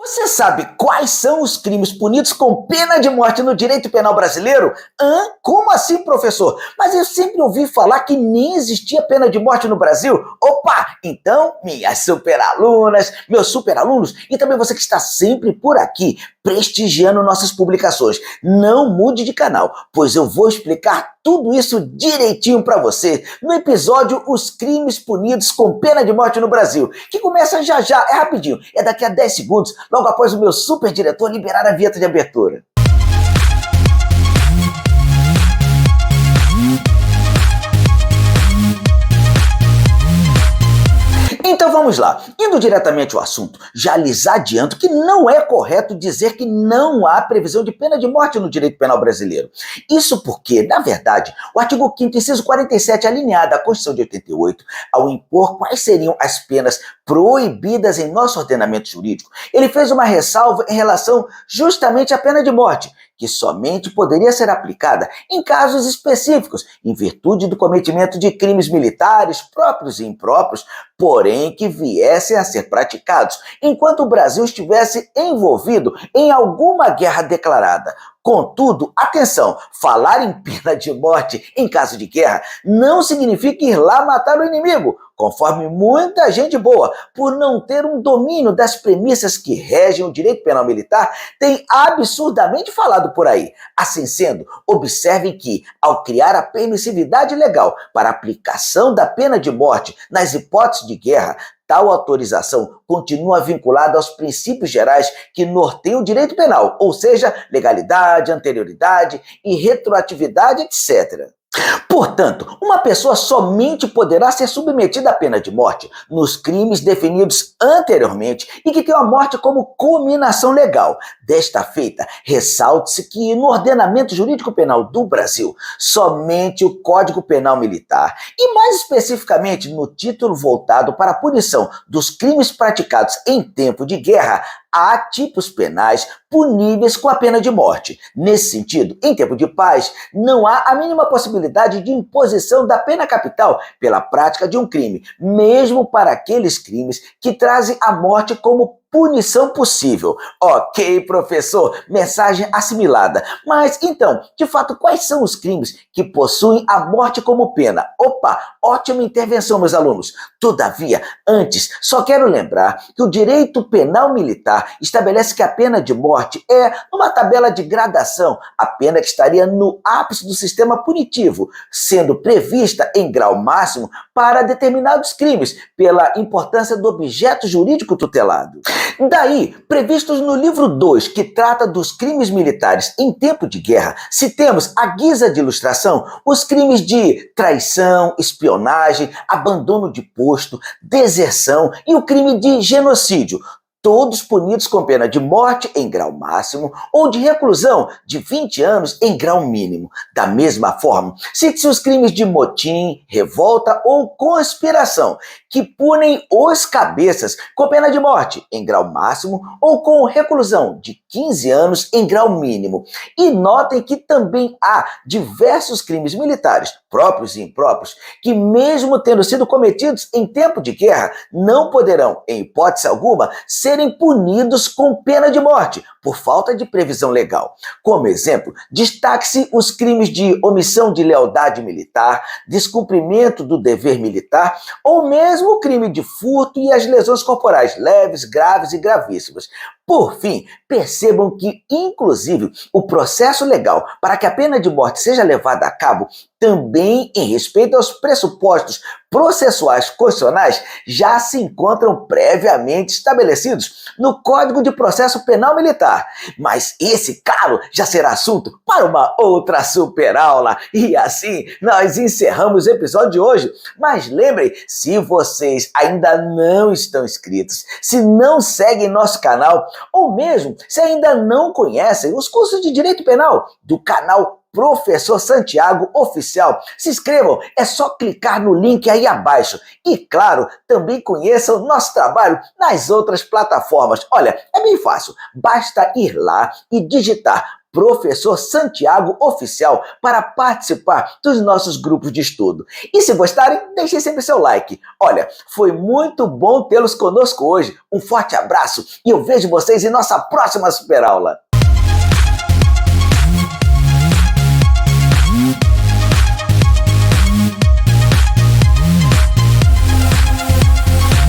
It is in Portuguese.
Você sabe quais são os crimes punidos com pena de morte no direito penal brasileiro? Como assim, professor? Mas eu sempre ouvi falar que nem existia pena de morte no Brasil. Opa! Então, minhas superalunas, meus superalunos e também você que está sempre por aqui, prestigiando nossas publicações, não mude de canal, pois eu vou explicar tudo isso direitinho para você no episódio Os Crimes Punidos com Pena de Morte no Brasil, que começa já já, é rapidinho, é daqui a 10 segundos, logo após o meu super diretor liberar a vinheta de abertura. Então vamos lá, indo diretamente ao assunto, já lhes adianto que não é correto dizer que não há previsão de pena de morte no direito penal brasileiro. Isso porque, na verdade, o artigo 5º, inciso 47, alineado à Constituição de 88, ao impor quais seriam as penas proibidas em nosso ordenamento jurídico, ele fez uma ressalva em relação justamente à pena de morte, que somente poderia ser aplicada em casos específicos, em virtude do cometimento de crimes militares, próprios e impróprios, porém que viessem a ser praticados enquanto o Brasil estivesse envolvido em alguma guerra declarada. Contudo, atenção, falar em pena de morte em caso de guerra não significa ir lá matar o inimigo, conforme muita gente boa, por não ter um domínio das premissas que regem o direito penal militar, tem absurdamente falado por aí. Assim sendo, observem que, ao criar a permissividade legal para a aplicação da pena de morte nas hipóteses de guerra, tal autorização continua vinculada aos princípios gerais que norteiam o direito penal, ou seja, legalidade, anterioridade e retroatividade, etc. Portanto, uma pessoa somente poderá ser submetida à pena de morte nos crimes definidos anteriormente e que tenham a morte como culminação legal. Desta feita, ressalte-se que no ordenamento jurídico penal do Brasil, somente o Código Penal Militar, e mais especificamente no título voltado para a punição dos crimes praticados em tempo de guerra, há tipos penais puníveis com a pena de morte. Nesse sentido, em tempo de paz, não há a mínima possibilidade de imposição da pena capital pela prática de um crime, mesmo para aqueles crimes que trazem a morte como punição possível. Ok, professor, mensagem assimilada. Mas, então, de fato, quais são os crimes que possuem a morte como pena? Opa, ótima intervenção, meus alunos. Todavia, antes, só quero lembrar que o direito penal militar estabelece que a pena de morte é, numa tabela de gradação, a pena que estaria no ápice do sistema punitivo, sendo prevista em grau máximo para determinados crimes, pela importância do objeto jurídico tutelado. Daí, previstos no livro 2, que trata dos crimes militares em tempo de guerra, citemos, à guisa de ilustração, os crimes de traição, espionagem, abandono de posto, deserção e o crime de genocídio, todos punidos com pena de morte em grau máximo ou de reclusão de 20 anos em grau mínimo. Da mesma forma, cite-se os crimes de motim, revolta ou conspiração, que punem os cabeças com pena de morte em grau máximo ou com reclusão de 15 anos em grau mínimo. E notem que também há diversos crimes militares, próprios e impróprios, que mesmo tendo sido cometidos em tempo de guerra, não poderão, em hipótese alguma, serem punidos com pena de morte, por falta de previsão legal. Como exemplo, destaque-se os crimes de omissão de lealdade militar, descumprimento do dever militar, ou mesmo o crime de furto e as lesões corporais leves, graves e gravíssimas. Por fim, percebam que, inclusive, o processo legal para que a pena de morte seja levada a cabo, também em respeito aos pressupostos processuais constitucionais, já se encontram previamente estabelecidos no Código de Processo Penal Militar. Mas esse, claro, já será assunto para uma outra super aula. E assim, nós encerramos o episódio de hoje. Mas lembrem, se vocês ainda não estão inscritos, se não seguem nosso canal, ou mesmo se ainda não conhecem os cursos de Direito Penal do canal Professor Santiago Oficial. Se inscrevam, é só clicar no link aí abaixo. E claro, também conheçam o nosso trabalho nas outras plataformas. Olha, é bem fácil, basta ir lá e digitar Professor Santiago Oficial para participar dos nossos grupos de estudo. E se gostarem, deixem sempre seu like. Olha, foi muito bom tê-los conosco hoje. Um forte abraço e eu vejo vocês em nossa próxima super aula.